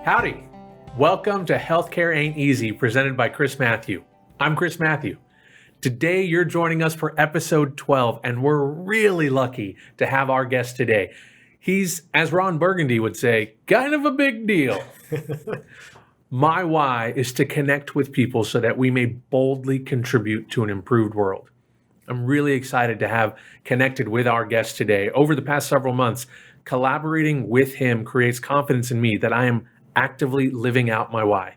Howdy. Welcome to Healthcare Ain't Easy, presented by Chris Matthew. I'm Chris Matthew. Today, you're joining us for episode 12, and we're really lucky to have our guest today. He's, as Ron Burgundy would say, kind of a big deal. My why is to connect with people so that we may boldly contribute to an improved world. I'm really excited to have connected with our guest today. Over the past several months, collaborating with him creates confidence in me that I am actively living out my why.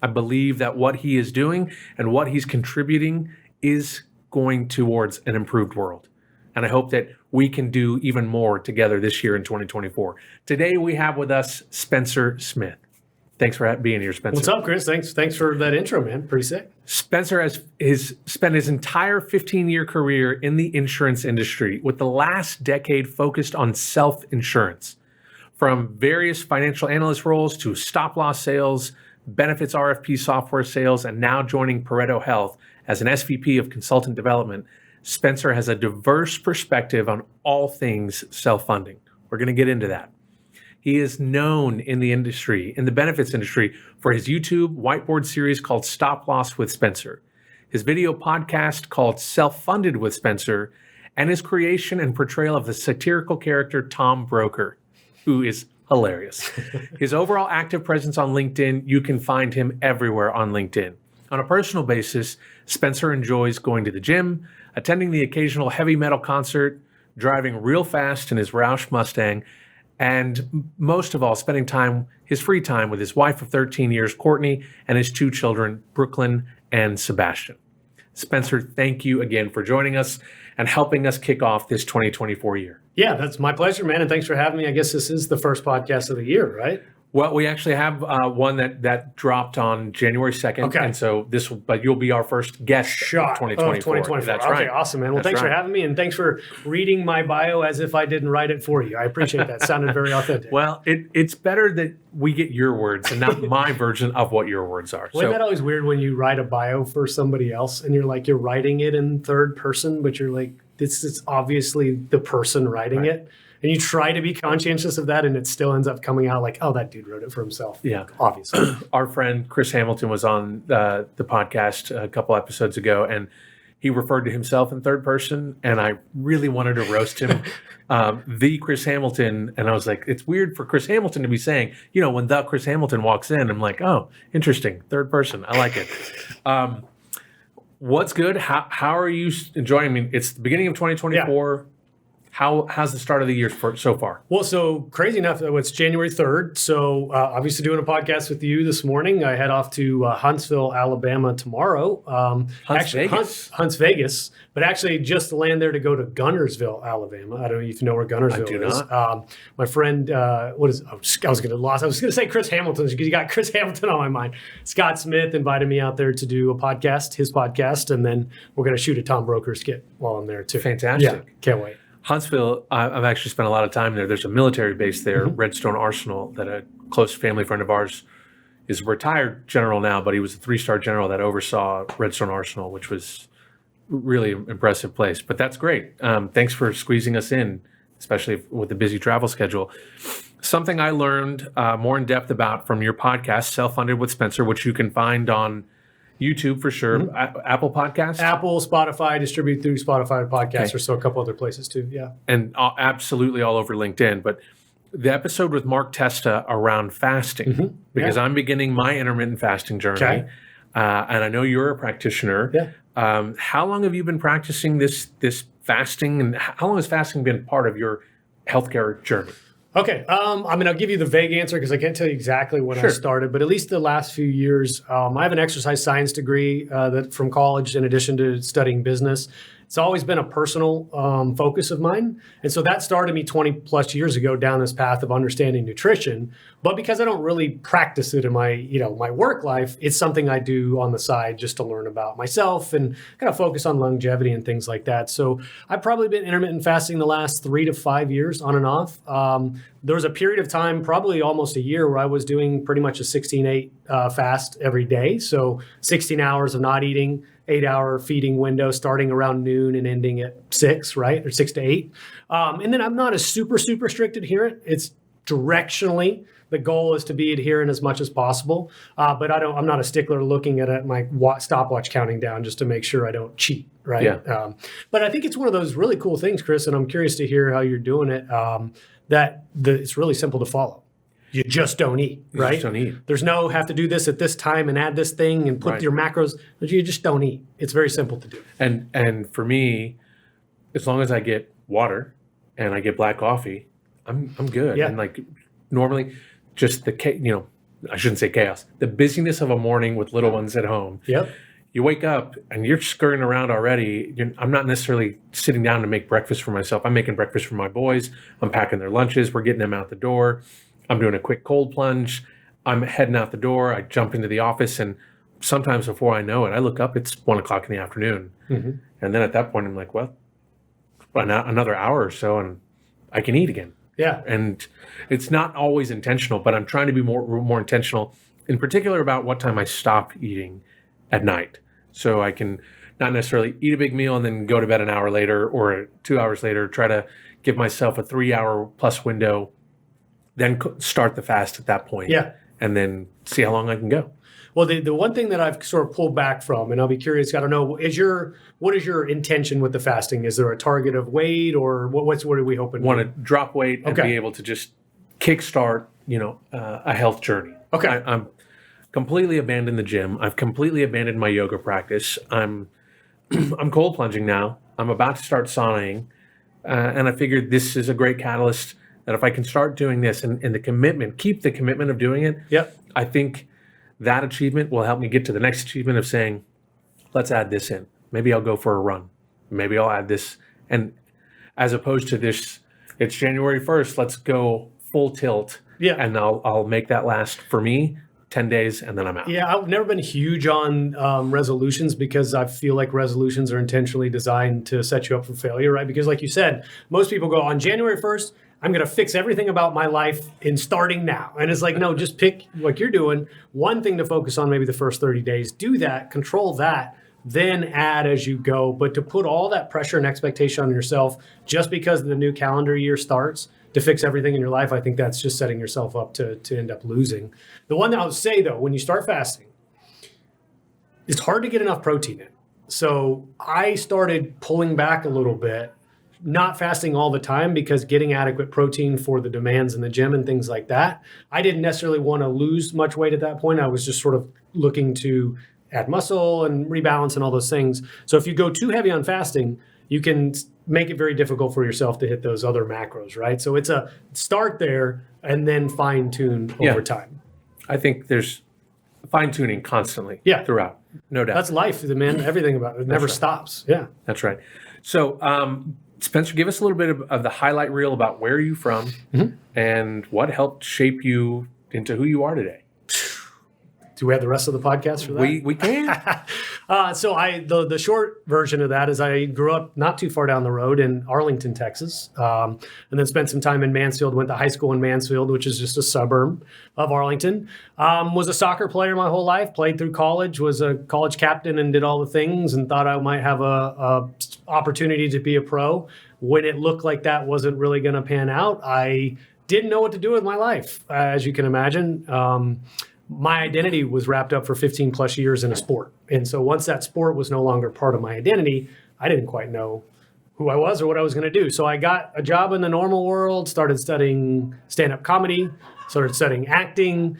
I believe that what he is doing and what he's contributing is going towards an improved world. And I hope that we can do even more together this year in 2024. Today we have with us Spencer Smith. Thanks for being here, Spencer. What's up, Chris? Thanks for that intro, man. Pretty sick. Spencer has spent his entire 15-year career in the insurance industry, with the last decade focused on self-insurance. From various financial analyst roles to stop-loss sales, benefits RFP software sales, and now joining ParetoHealth as an SVP of consultant development, Spencer has a diverse perspective on all things self-funding. We're going to get into that. He is known in the industry, in the benefits industry, for his YouTube whiteboard series called Stop Loss with Spencer, his video podcast called Self-Funded with Spencer, and his creation and portrayal of the satirical character Tom Broker, who is hilarious. His overall active presence on LinkedIn, you can find him everywhere on LinkedIn. On a personal basis, Spencer enjoys going to the gym, attending the occasional heavy metal concert, driving real fast in his Roush Mustang, and most of all, spending his free time with his wife of 13 years, Courtney, and his two children, Brooklyn and Sebastian. Spencer, thank you again for joining us and helping us kick off this 2024 year. Yeah, that's my pleasure, man. And thanks for having me. I guess this is the first podcast of the year, right? Well, we actually have one that dropped on January 2nd. Okay. And so but you'll be our first guest Shot of 2024. 2024. That's okay, right. Awesome, man. Well, thanks for having me, and thanks for reading my bio as if I didn't write it for you. I appreciate that. Sounded very authentic. Well, it's better that we get your words and not my version of what your words are. Isn't that always weird when you write a bio for somebody else and you're writing it in third person, but you're like, this is obviously the person writing it. And you try to be conscientious of that, and it still ends up coming out like, oh, that dude wrote it for himself. Yeah. Obviously. Our friend Chris Hamilton was on the podcast a couple episodes ago, and he referred to himself in third person, and I really wanted to roast him, the Chris Hamilton. And I was like, it's weird for Chris Hamilton to be saying, when the Chris Hamilton walks in, I'm like, oh, interesting, third person. I like it. What's good? How are you enjoying? I mean, it's the beginning of 2024. Yeah. How's the start of the year so far? Well, so crazy enough, it's January 3rd. So obviously doing a podcast with you this morning. I head off to Huntsville, Alabama tomorrow. Hunts Vegas. But actually just land there to go to Gunnersville, Alabama. I don't know if you know where Gunnersville is. My friend, I was going to say Chris Hamilton, because you got Chris Hamilton on my mind. Scott Smith invited me out there to do a podcast, his podcast, and then we're going to shoot a Tom Broker skit while I'm there too. Fantastic. Yeah, can't wait. Huntsville, I've actually spent a lot of time there. There's a military base there, Redstone Arsenal, that a close family friend of ours is a retired general now, but he was a 3-star general that oversaw Redstone Arsenal, which was really impressive place. But that's great. Thanks for squeezing us in, especially with the busy travel schedule. Something I learned more in depth about from your podcast, Self-Funded with Spencer, which you can find on YouTube for sure. Apple Podcasts? Apple, Spotify, distribute through Spotify podcasts, or so a couple other places too. Yeah. And absolutely all over LinkedIn. But the episode with Mark Testa around fasting, because I'm beginning my intermittent fasting journey. Okay. And I know you're a practitioner. Yeah. How long have you been practicing this fasting, and how long has fasting been part of your healthcare journey? Okay. I'll give you the vague answer because I can't tell you exactly when I started, but at least the last few years, I have an exercise science degree from college in addition to studying business. It's always been a personal focus of mine. And so that started me 20 plus years ago down this path of understanding nutrition. But because I don't really practice it in my work life, it's something I do on the side just to learn about myself and kind of focus on longevity and things like that. So I've probably been intermittent fasting the last 3 to 5 years on and off. There was a period of time, probably almost a year, where I was doing pretty much a 16-8 fast every day. So 16 hours of not eating, 8-hour feeding window starting around noon and ending at 6, right? Or 6 to 8. And then I'm not a super strict adherent. It's directionally, the goal is to be adherent as much as possible. But I'm not a stickler looking at my stopwatch counting down just to make sure I don't cheat, right? Yeah. But I think it's one of those really cool things, Chris, and I'm curious to hear how you're doing it, it's really simple to follow. You just don't eat, right? You just don't eat. There's no have to do this at this time and add this thing and put your macros. You just don't eat. It's very simple to do. And for me, as long as I get water and I get black coffee, I'm good. Yeah. And like normally, just I shouldn't say chaos. The busyness of a morning with little ones at home. Yep. You wake up and you're scurrying around already. I'm not necessarily sitting down to make breakfast for myself. I'm making breakfast for my boys. I'm packing their lunches. We're getting them out the door. I'm doing a quick cold plunge. I'm heading out the door. I jump into the office, and sometimes before I know it, I look up, it's 1:00 in the afternoon. Mm-hmm. And then at that point, I'm like, well, another hour or so, and I can eat again. Yeah. And it's not always intentional, but I'm trying to be more intentional, in particular about what time I stop eating at night. So I can not necessarily eat a big meal and then go to bed an hour later or 2 hours later, try to give myself a 3-hour plus window, then start the fast at that point. Yeah. And then see how long I can go. Well, the one thing that I've sort of pulled back from, and I'll be curious, I don't know, what is your intention with the fasting? Is there a target of weight, or what are we hoping? Want to drop weight and be able to just kickstart, a health journey. Okay. I'm completely abandoned the gym. I've completely abandoned my yoga practice. I'm cold plunging now. I'm about to start saunaing, and I figured this is a great catalyst. That if I can start doing this and the commitment, keep the commitment of doing it, I think that achievement will help me get to the next achievement of saying, let's add this in. Maybe I'll go for a run. Maybe I'll add this. And as opposed to this, it's January 1st, let's go full tilt. Yeah. And I'll make that last, for me, 10 days, and then I'm out. Yeah, I've never been huge on resolutions because I feel like resolutions are intentionally designed to set you up for failure, right? Because like you said, most people go on January 1st, I'm going to fix everything about my life in starting now. And it's like, no, just pick like you're doing one thing to focus on maybe the first 30 days. Do that, control that, then add as you go. But to put all that pressure and expectation on yourself just because the new calendar year starts to fix everything in your life, I think that's just setting yourself up to end up losing. The one that I would say, though, when you start fasting, it's hard to get enough protein in. So I started pulling back a little bit, not fasting all the time because getting adequate protein for the demands in the gym and things like that. I didn't necessarily want to lose much weight at that point. I was just sort of looking to add muscle and rebalance and all those things. So if you go too heavy on fasting, you can make it very difficult for yourself to hit those other macros, right? So it's a start there and then fine tune over time. I think there's fine tuning constantly throughout, no doubt. That's life, man. Everything about it never stops. Yeah. That's right. So, Spencer, give us a little bit of the highlight reel about where you're from and what helped shape you into who you are today. Do we have the rest of the podcast for that? We can. So the short version of that is I grew up not too far down the road in Arlington, Texas, and then spent some time in Mansfield, went to high school in Mansfield, which is just a suburb of Arlington. Was a soccer player my whole life, played through college, was a college captain and did all the things and thought I might have a opportunity to be a pro. When it looked like that wasn't really going to pan out, I didn't know what to do with my life, as you can imagine. My identity was wrapped up for 15 plus years in a sport. And so once that sport was no longer part of my identity, I didn't quite know who I was or what I was going to do. So I got a job in the normal world, started studying stand-up comedy, started studying acting,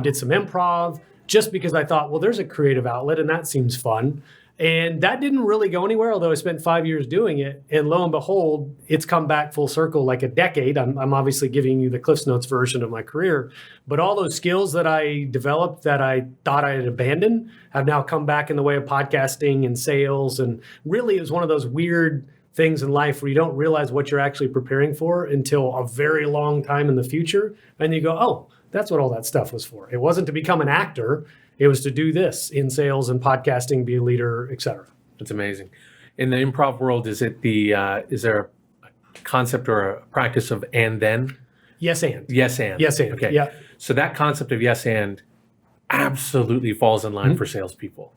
did some improv, just because I thought, well, there's a creative outlet and that seems fun. And that didn't really go anywhere, although I spent 5 years doing it. And lo and behold, it's come back full circle like a decade. I'm obviously giving you the Cliff's Notes version of my career. But all those skills that I developed that I thought I had abandoned have now come back in the way of podcasting and sales. And really, it was one of those weird things in life where you don't realize what you're actually preparing for until a very long time in the future. And you go, oh, that's what all that stuff was for. It wasn't to become an actor. It was to do this in sales and podcasting, be a leader, et cetera. That's amazing. In the improv world, is there a concept or a practice of and then? Yes, and. Yes, and. Yes, and. Okay. Yeah. So that concept of yes, and absolutely falls in line for salespeople.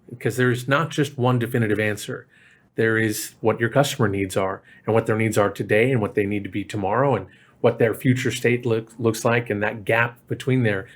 Because there's not just one definitive answer. There is what your customer needs are and what their needs are today and what they need to be tomorrow and what their future state looks like, and that gap between there,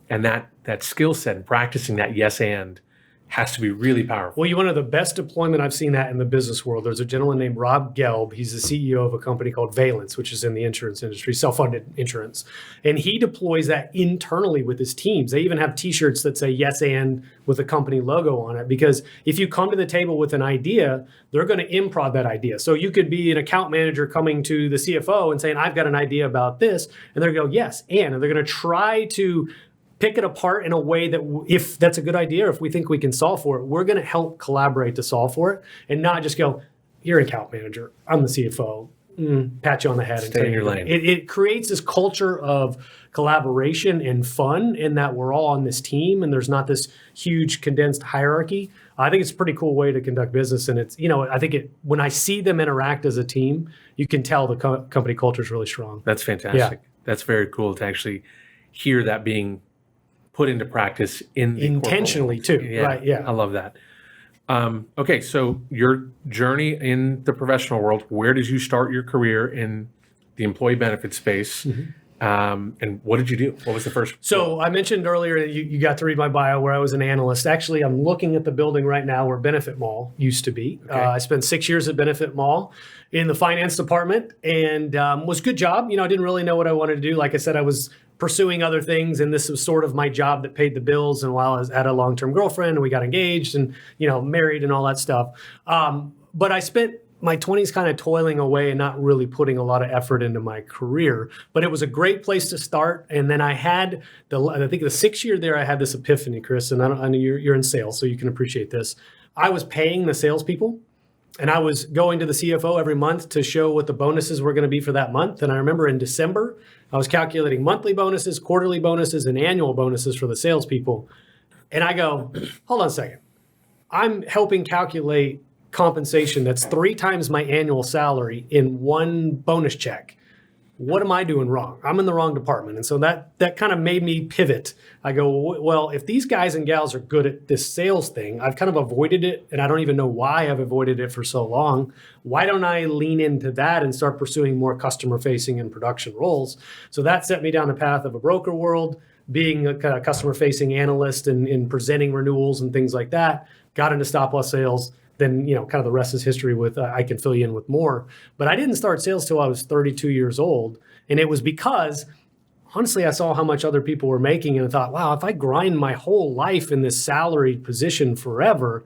and that skill set and practicing that yes and has to be really powerful. Well, you one of the best deployment I've seen that in the business world. There's a gentleman named Rob Gelb. He's the CEO of a company called Valence, which is in the insurance industry, self-funded insurance. And he deploys that internally with his teams. They even have t-shirts that say yes and with a company logo on it, because if you come to the table with an idea, they're going to improv that idea. So you could be an account manager coming to the CFO and saying, I've got an idea about this. And they're going to go, yes, and they're going to try to pick it apart in a way that if that's a good idea, or if we think we can solve for it, we're going to help collaborate to solve for it, and not just go, you're an account manager, I'm the CFO, pat you on the head. Stay in your lane. It creates this culture of collaboration and fun in that we're all on this team and there's not this huge condensed hierarchy. I think it's a pretty cool way to conduct business. And it's, I think when I see them interact as a team, you can tell the company culture is really strong. That's fantastic. Yeah. That's very cool to actually hear that being put into practice intentionally too. Yeah, right. Yeah. I love that. Okay. So your journey in the professional world, where did you start your career in the employee benefit space? And what did you do? What was the first? So I mentioned earlier that you got to read my bio where I was an analyst. Actually, I'm looking at the building right now where Benefit Mall used to be. Okay. I spent 6 years at Benefit Mall in the finance department, and was a good job. I didn't really know what I wanted to do. Like I said, I was pursuing other things, and this was sort of my job that paid the bills. And while I was at a long-term girlfriend, and we got engaged and married and all that stuff. But I spent my 20s kind of toiling away and not really putting a lot of effort into my career. But it was a great place to start. And then I had I think the 6th year there, I had this epiphany, Chris. And I know you're in sales, so you can appreciate this. I was paying the salespeople, and I was going to the CFO every month to show what the bonuses were going to be for that month. And I remember in December, I was calculating monthly bonuses, quarterly bonuses, and annual bonuses for the salespeople. And I go, hold on a second. I'm helping calculate compensation that's 3 times my annual salary in one bonus check. What am I doing wrong? I'm in the wrong department. And so that kind of made me pivot. I go, well, if these guys and gals are good at this sales thing, I've kind of avoided it, and I don't even know why I've avoided it for so long. Why don't I lean into that and start pursuing more customer-facing and production roles? So that set me down the path of a broker world, being a kind of customer-facing analyst and presenting renewals and things like that. Got into stop-loss sales. Then, kind of the rest is history with, I can fill you in with more. But I didn't start sales till I was 32 years old. And it was because, honestly, I saw how much other people were making. And I thought, wow, if I grind my whole life in this salaried position forever,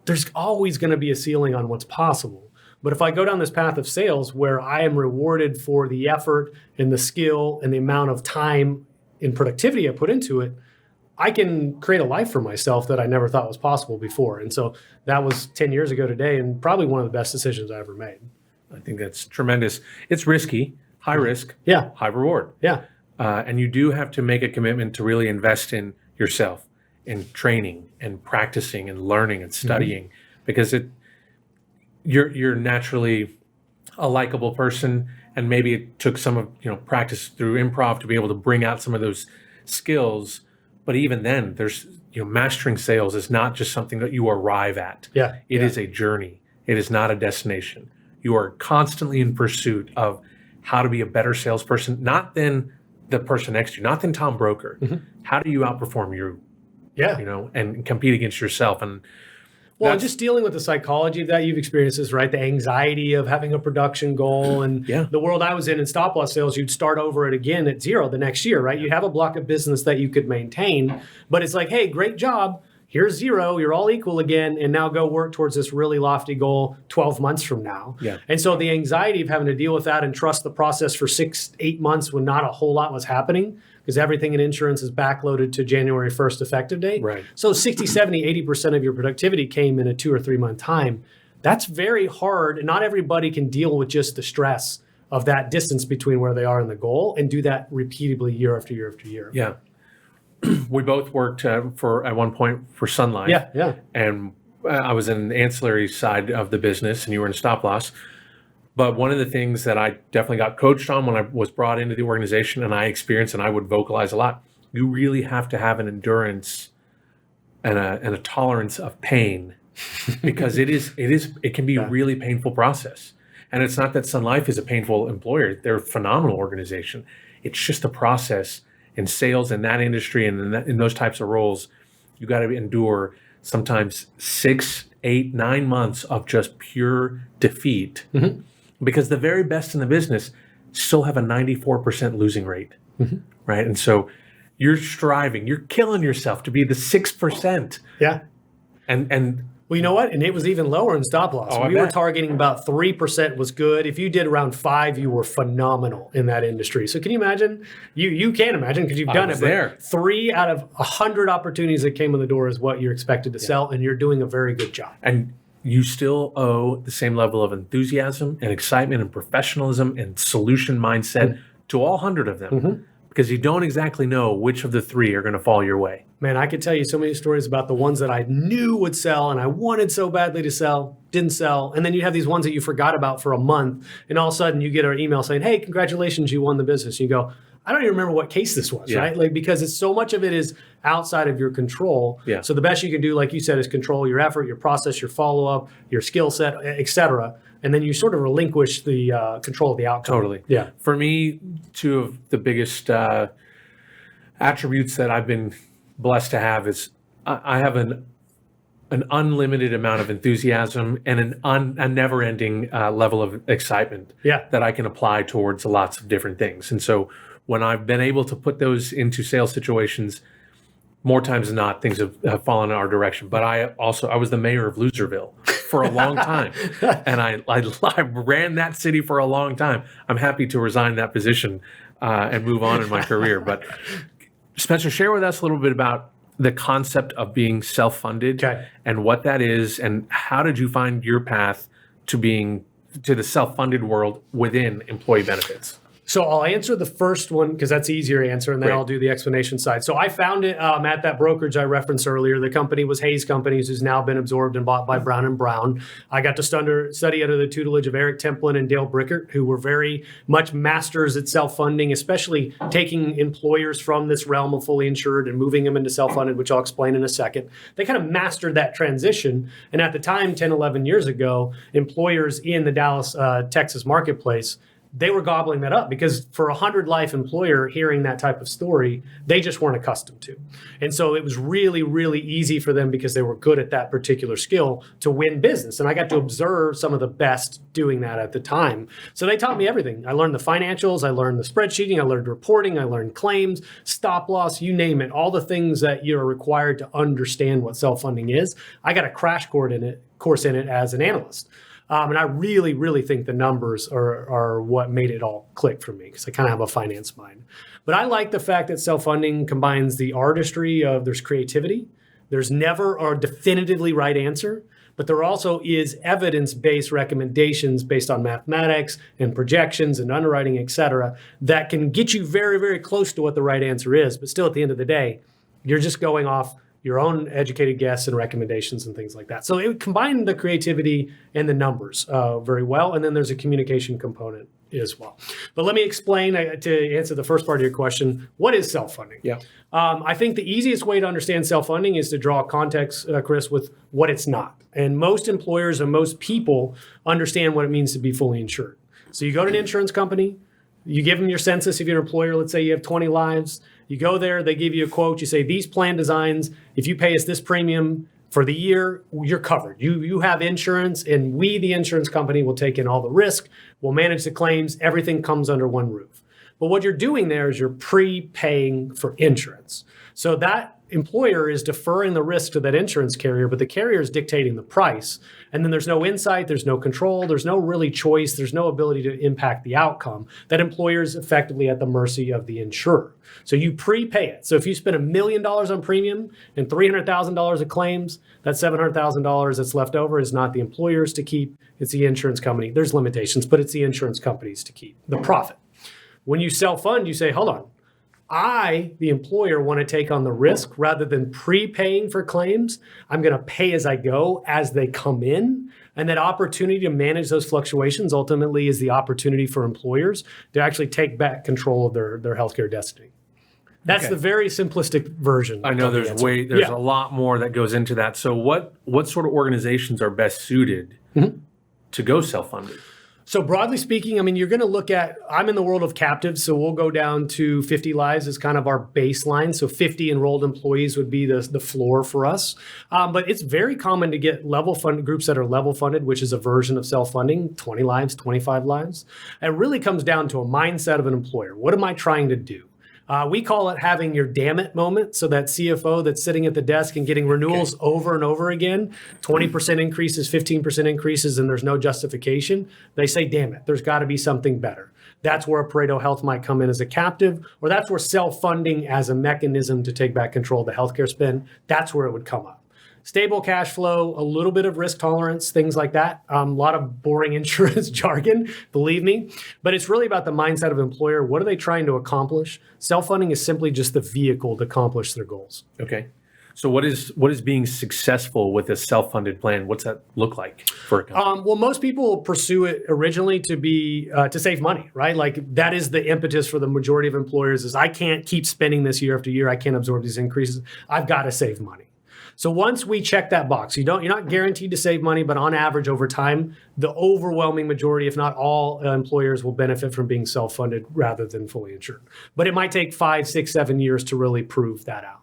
there's always going to be a ceiling on what's possible. But if I go down this path of sales where I am rewarded for the effort and the skill and the amount of time and productivity I put into it, I can create a life for myself that I never thought was possible before. And so that was 10 years ago today, and probably one of the best decisions I ever made. I think that's tremendous. It's risky, high risk, high reward. Yeah. And you do have to make a commitment to really invest in yourself, in training and practicing and learning and studying, because you're naturally a likable person, and maybe it took some of practice through improv to be able to bring out some of those skills. But even then, there's mastering sales is not just something that you arrive at. Yeah, it is a journey. It is not a destination. You are constantly in pursuit of how to be a better salesperson, not than the person next to you, not than Tom Broker. How do you outperform you? Yeah, and compete against yourself. And well, just dealing with the psychology of that, you've experienced this, right? The anxiety of having a production goal, and the world I was in stop loss sales, you'd start over it again at 0 the next year, right? You have a block of business that you could maintain, but it's like, hey, great job. Here's 0. You're all equal again. And now go work towards this really lofty goal 12 months from now. Yeah. And so the anxiety of having to deal with that and trust the process for 6-8 months when not a whole lot was happening, because everything in insurance is backloaded to January 1st effective date. Right. So 60, 70, 80% of your productivity came in a 2 or 3 month time. That's very hard. And not everybody can deal with just the stress of that distance between where they are and the goal and do that repeatedly year after year after year. Yeah. We both worked at one point for Sun Life. Yeah. And I was in the ancillary side of the business, and you were in stop loss. But one of the things that I definitely got coached on when I was brought into the organization, and I experienced, and I would vocalize a lot, you really have to have an endurance and a tolerance of pain, because it can be a really painful process. And it's not that Sun Life is a painful employer. They're a phenomenal organization. It's just the process in sales in that industry and in those types of roles. You got to endure sometimes 6, 8, 9 months of just pure defeat because the very best in the business still have a 94% losing rate, right? And so you're striving, you're killing yourself to be the 6%. Yeah. And well, you know what? And it was even lower in stop loss. Oh, We were targeting about 3% was good. If you did around 5, you were phenomenal in that industry. So can you imagine? You can't imagine because you've done it. There. 3 out of 100 opportunities that came in the door is what you're expected to sell, and you're doing a very good job. And you still owe the same level of enthusiasm and excitement and professionalism and solution mindset to all 100 of them because you don't exactly know which of the 3 are going to fall your way. Man, I could tell you so many stories about the ones that I knew would sell and I wanted so badly to sell, didn't sell. And then you have these ones that you forgot about for a month. And all of a sudden you get an email saying, hey, congratulations, you won the business. You go, I don't even remember what case this was, right? Like, because it's so much of it is outside of your control. Yeah. So the best you can do, like you said, is control your effort, your process, your follow-up, your skill set, et cetera. And then you sort of relinquish the control of the outcome. Totally. Yeah. For me, 2 of the biggest attributes that I've been blessed to have is I have an unlimited amount of enthusiasm and a never-ending level of excitement that I can apply towards lots of different things. And so when I've been able to put those into sales situations, more times than not, things have fallen in our direction. But I was the mayor of Loserville for a long time. And I ran that city for a long time. I'm happy to resign that position and move on in my career. But Spencer, share with us a little bit about the concept of being self-funded and what that is, and how did you find your path to the self-funded world within employee benefits? So I'll answer the first one because that's the easier answer, and then I'll do the explanation side. So I found it at that brokerage I referenced earlier. The company was Hayes Companies, who's now been absorbed and bought by Brown & Brown. I got to study under the tutelage of Eric Templin and Dale Brickert, who were very much masters at self-funding, especially taking employers from this realm of fully insured and moving them into self-funded, which I'll explain in a second. They kind of mastered that transition. And at the time, 10, 11 years ago, employers in the Dallas, Texas marketplace, they were gobbling that up because for a 100-life employer hearing that type of story, they just weren't accustomed to. And so it was really, really easy for them because they were good at that particular skill to win business. And I got to observe some of the best doing that at the time. So they taught me everything. I learned the financials, I learned the spreadsheeting, I learned reporting, I learned claims, stop loss, you name it, all the things that you're required to understand what self-funding is. I got a crash course in it as an analyst. And I really, really think the numbers are what made it all click for me because I kind of have a finance mind. But I like the fact that self-funding combines the artistry of there's creativity. There's never a definitively right answer, but there also is evidence-based recommendations based on mathematics and projections and underwriting, et cetera, that can get you very, very close to what the right answer is. But still, at the end of the day, you're just going off your own educated guess and recommendations and things like that. So it combined the creativity and the numbers very well. And then there's a communication component as well. But let me explain to answer the first part of your question, what is self-funding? Yeah. I think the easiest way to understand self-funding is to draw context, Chris, with what it's not. And most employers and most people understand what it means to be fully insured. So you go to an insurance company, you give them your census if you're an employer, let's say you have 20 lives. You go there, they give you a quote. You say, these plan designs, if you pay us this premium for the year, you're covered. You have insurance, and we, the insurance company, will take in all the risk. We'll manage the claims. Everything comes under one roof. But what you're doing there is you're prepaying for insurance. So that employer is deferring the risk to that insurance carrier, but the carrier is dictating the price. And then there's no insight, there's no control, there's no really choice, there's no ability to impact the outcome. That employer is effectively at the mercy of the insurer. So you prepay it. So if you spend $1 million on premium and $300,000 of claims, that $700,000 that's left over is not the employer's to keep, it's the insurance company. There's limitations, but it's the insurance company's to keep, the profit. When you self-fund, you say, hold on, I, the employer, want to take on the risk rather than prepaying for claims. I'm going to pay as I go as they come in. And that opportunity to manage those fluctuations ultimately is the opportunity for employers to actually take back control of their healthcare destiny. That's the very simplistic version. I know there's a lot more that goes into that. So what sort of organizations are best suited to go self-funded? So broadly speaking, I mean, you're going to look at, I'm in the world of captives, so we'll go down to 50 lives as kind of our baseline. So 50 enrolled employees would be the floor for us. But it's very common to get level funded groups that are level funded, which is a version of self-funding, 20 lives, 25 lives. It really comes down to a mindset of an employer. What am I trying to do? We call it having your damn it moment. So that CFO that's sitting at the desk and getting renewals over and over again, 20% increases, 15% increases, and there's no justification. They say, damn it, there's got to be something better. That's where Pareto Health might come in as a captive, or that's where self-funding as a mechanism to take back control of the healthcare spend, that's where it would come up. Stable cash flow, a little bit of risk tolerance, things like that. A lot of boring insurance jargon, believe me. But it's really about the mindset of an employer. What are they trying to accomplish? Self-funding is simply just the vehicle to accomplish their goals. Okay. So what is being successful with a self-funded plan? What's that look like for a company? Well, most people pursue it originally to be to save money, right? Like that is the impetus for the majority of employers is I can't keep spending this year after year. I can't absorb these increases. I've got to save money. So once we check that box, you're not guaranteed to save money, but on average over time, the overwhelming majority, if not all employers will benefit from being self-funded rather than fully insured. But it might take 5, 6, 7 years to really prove that out.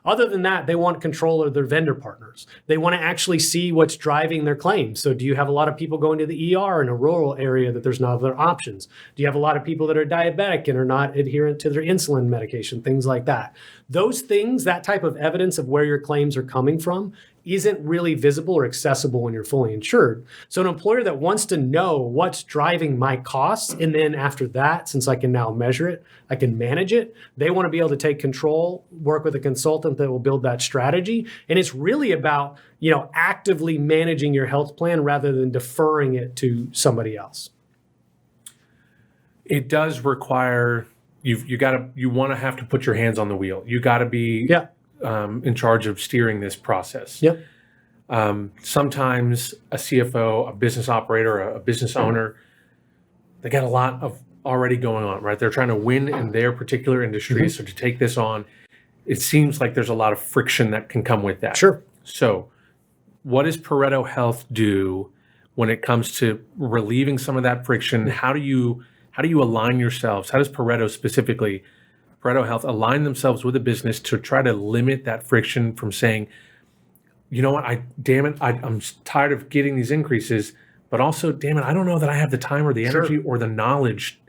Other than that, they want control of their vendor partners. They want to actually see what's driving their claims. So do you have a lot of people going to the ER in a rural area that there's no other options? Do you have a lot of people that are diabetic and are not adherent to their insulin medication, things like that? Those things, that type of evidence of where your claims are coming from isn't really visible or accessible when you're fully insured. So an employer that wants to know what's driving my costs, and then after that, since I can now measure it, I can manage it, they want to be able to take control, work with a consultant that will build that strategy. And it's really about, actively managing your health plan rather than deferring it to somebody else. It does require, you want to have to put your hands on the wheel. You got to be in charge of steering this process. Yep. Sometimes a CFO, a business operator, a business owner, they got a lot of already going on, right? They're trying to win in their particular industry. So to take this on, it seems like there's a lot of friction that can come with that. Sure. So what does Pareto Health do when it comes to relieving some of that friction? How do you align yourselves? How does Pareto specifically, Pareto Health, align themselves with a business to try to limit that friction from saying, you know what, I'm tired of getting these increases, but also, damn it, I don't know that I have the time or the energy or the knowledge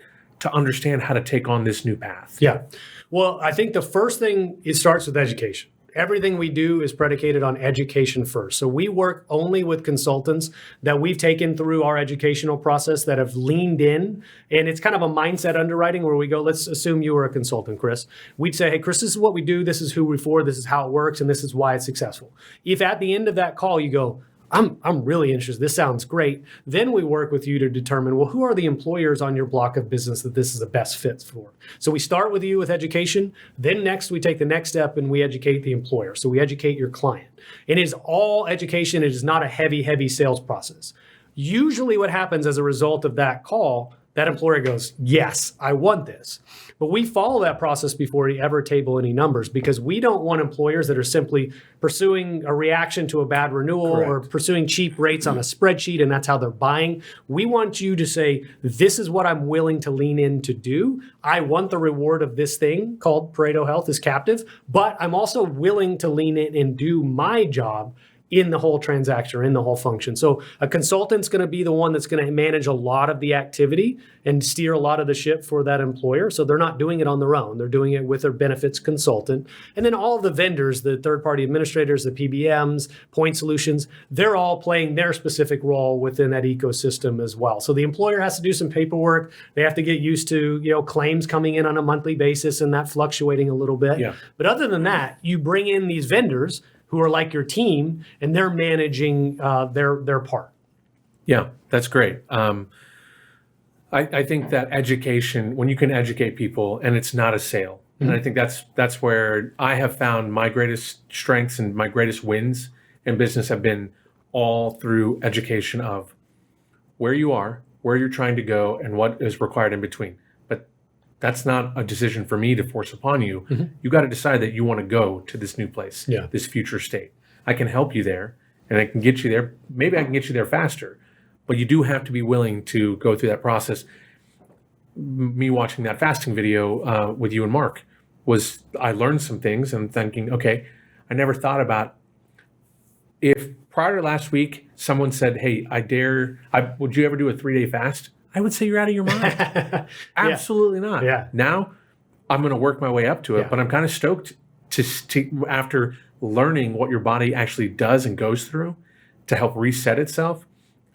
to understand how to take on this new path. Yeah. Well, I think the first thing, it starts with education. Everything we do is predicated on education first. So we work only with consultants that we've taken through our educational process that have leaned in. And it's kind of a mindset underwriting where we go, let's assume you were a consultant, Chris. We'd say, hey, Chris, this is what we do. This is who we're for. This is how it works. And this is why it's successful. If at the end of that call, you go, I'm really interested. This sounds great. Then we work with you to determine, well, who are the employers on your block of business that this is the best fit for? So we start with you with education. Then next, we take the next step and we educate the employer. So we educate your client. It is all education. It is not a heavy sales process. Usually what happens as a result of that call, that employer goes, yes, I want this. But we follow that process before we ever table any numbers because we don't want employers that are simply pursuing a reaction to a bad renewal or pursuing cheap rates on a spreadsheet and that's how they're buying. We want you to say, this is what I'm willing to lean in to do. I want the reward of this thing called Pareto Health is captive, but I'm also willing to lean in and do my job in the whole transaction or in the whole function. So a consultant's going to be the one that's going to manage a lot of the activity and steer a lot of the ship for that employer. So they're not doing it on their own. They're doing it with their benefits consultant. And then all of the vendors, the third-party administrators, the PBMs, point solutions, they're all playing their specific role within that ecosystem as well. So the employer has to do some paperwork. They have to get used to, claims coming in on a monthly basis and that fluctuating a little bit. Yeah. But other than that, you bring in these vendors who are like your team, and they're managing their part. Yeah, that's great. I think that education, when you can educate people, and it's not a sale, and I think that's where I have found my greatest strengths and my greatest wins in business have been all through education of where you are, where you're trying to go, and what is required in between. That's not a decision for me to force upon you. You got to decide that you want to go to this new place, this future state. I can help you there and I can get you there. Maybe I can get you there faster, but you do have to be willing to go through that process. Me watching that fasting video with you and Mark I learned some things and thinking, okay, I never thought about if prior to last week, someone said, hey, would you ever do a 3-day fast? I would say you're out of your mind. Absolutely not. Yeah. Now I'm going to work my way up to it, but I'm kind of stoked to after learning what your body actually does and goes through to help reset itself.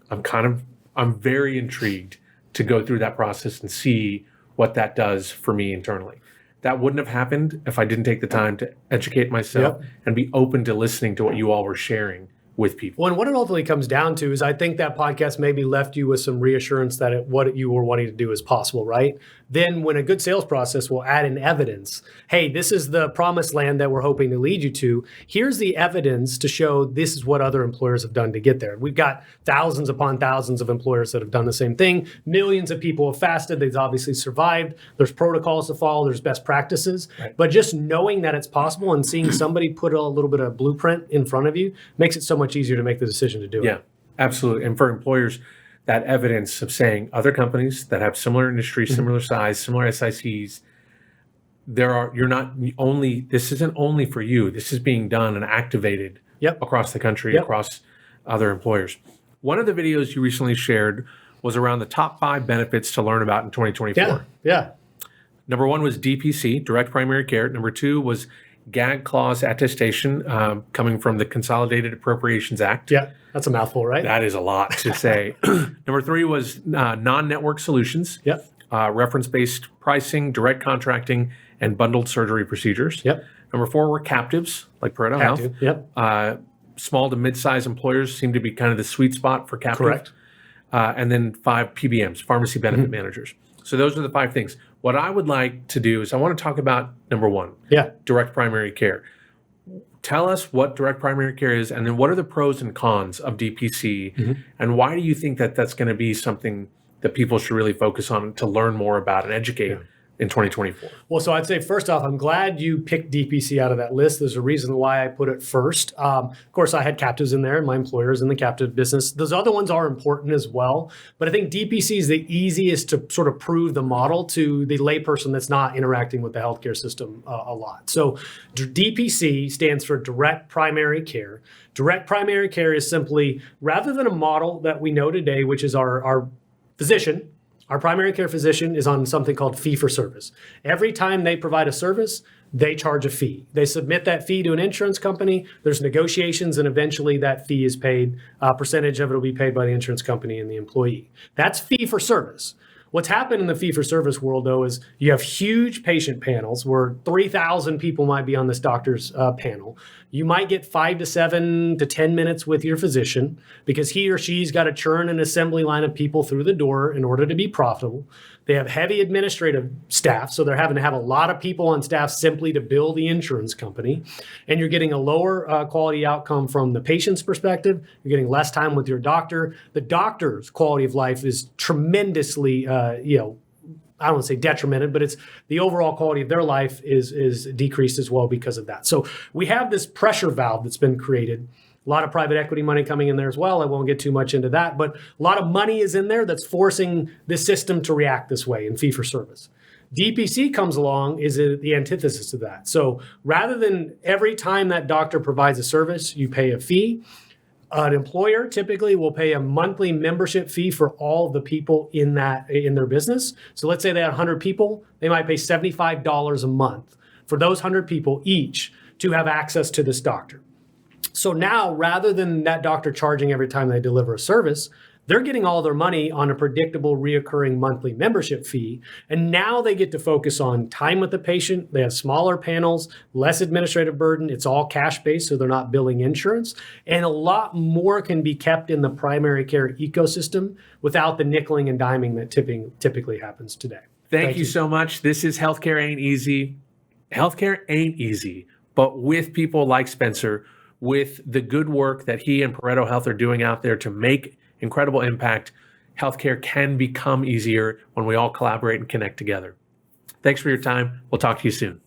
I'm very intrigued to go through that process and see what that does for me internally. That wouldn't have happened if I didn't take the time to educate myself and be open to listening to what you all were sharing with people. Well, and what it ultimately comes down to is I think that podcast maybe left you with some reassurance that what you were wanting to do is possible, right? Then when a good sales process will add in evidence, hey, this is the promised land that we're hoping to lead you to. Here's the evidence to show this is what other employers have done to get there. We've got thousands upon thousands of employers that have done the same thing. Millions of people have fasted. They've obviously survived. There's protocols to follow. There's best practices. Right. But just knowing that it's possible and seeing somebody put a little bit of blueprint in front of you makes it so much easier to make the decision to do it. Yeah, absolutely. And for employers, that evidence of saying other companies that have similar industry, similar size, similar SICs, this isn't only for you. This is being done and activated across the country, across other employers. One of the videos you recently shared was around the top 5 benefits to learn about in 2024. Yeah. Number 1 was DPC, direct primary care. Number 2 was gag clause attestation, coming from the Consolidated Appropriations Act. Yeah, that's a mouthful, right? That is a lot to say. Number 3 was non-network solutions, reference-based pricing, direct contracting, and bundled surgery procedures. Number 4 were captives, like ParetoHealth. Small to mid-sized employers seem to be kind of the sweet spot for captive. Correct. And then 5 PBMs, pharmacy benefit managers. So those are the 5 things. What I would like to do is I want to talk about number 1, direct primary care. Tell us what direct primary care is, and then what are the pros and cons of DPC, and why do you think that that's going to be something that people should really focus on to learn more about and educate in 2024? Well, so I'd say first off, I'm glad you picked DPC out of that list. There's a reason why I put it first. Of course, I had captives in there, and my employers in the captive business. Those other ones are important as well, but I think DPC is the easiest to sort of prove the model to the layperson that's not interacting with the healthcare system a lot. So DPC stands for direct primary care. Direct primary care is simply, rather than a model that we know today, which is our physician, our primary care physician is on something called fee for service. Every time they provide a service, they charge a fee. They submit that fee to an insurance company. There's negotiations, and eventually that fee is paid. A percentage of it will be paid by the insurance company and the employee. That's fee for service. What's happened in the fee-for-service world, though, is you have huge patient panels where 3,000 people might be on this doctor's panel. You might get 5 to 7 to 10 minutes with your physician because he or she's got to churn an assembly line of people through the door in order to be profitable. They have heavy administrative staff, so they're having to have a lot of people on staff simply to bill the insurance company. And you're getting a lower quality outcome from the patient's perspective. You're getting less time with your doctor. The doctor's quality of life is tremendously, I don't want to say detrimented, but it's the overall quality of their life is decreased as well because of that. So we have this pressure valve that's been created. A lot of private equity money coming in there as well. I won't get too much into that, but a lot of money is in there that's forcing this system to react this way in fee for service. DPC comes along is the antithesis of that. So rather than every time that doctor provides a service, you pay a fee, an employer typically will pay a monthly membership fee for all the people in their business. So let's say they had 100 people, they might pay $75 a month for those 100 people each to have access to this doctor. So now, rather than that doctor charging every time they deliver a service, they're getting all their money on a predictable, reoccurring monthly membership fee. And now they get to focus on time with the patient. They have smaller panels, less administrative burden. It's all cash-based, so they're not billing insurance. And a lot more can be kept in the primary care ecosystem without the nickeling and diming that typically happens today. Thank you so much. This is Healthcare Ain't Easy. Healthcare ain't easy, but with people like Spencer, with the good work that he and ParetoHealth are doing out there to make incredible impact, healthcare can become easier when we all collaborate and connect together. Thanks for your time. We'll talk to you soon.